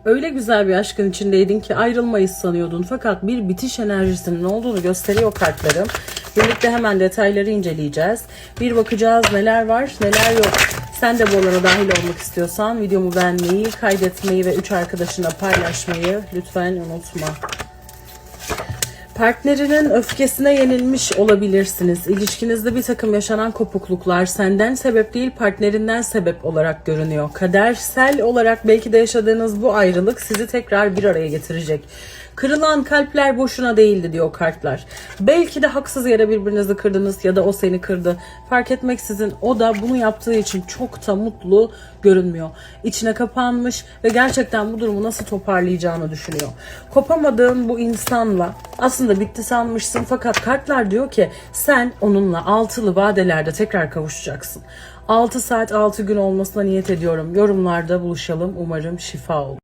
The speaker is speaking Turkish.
Öyle güzel bir aşkın içindeydin ki ayrılmayız sanıyordun. Fakat bir bitiş enerjisinin olduğunu gösteriyor kartlarım. Birlikte hemen detayları inceleyeceğiz. Bir bakacağız neler var neler yok. Sen de bu alana dahil olmak istiyorsan videomu beğenmeyi, kaydetmeyi ve 3 arkadaşına paylaşmayı lütfen unutma. Partnerinin öfkesine yenilmiş olabilirsiniz. İlişkinizde bir takım yaşanan kopukluklar senden sebep değil partnerinden sebep olarak görünüyor. Kadersel olarak belki de yaşadığınız bu ayrılık sizi tekrar bir araya getirecek. Kırılan kalpler boşuna değildi diyor kartlar. Belki de haksız yere birbirinizi kırdınız ya da o seni kırdı. Fark etmeksizin o da bunu yaptığı için çok da mutlu görünmüyor. İçine kapanmış ve gerçekten bu durumu nasıl toparlayacağını düşünüyor. Kopamadığın bu insanla aslında bitti sanmışsın fakat kartlar diyor ki sen onunla altılı vadelerde tekrar kavuşacaksın. 6 saat 6 gün olmasına niyet ediyorum. Yorumlarda buluşalım. Umarım şifa olur.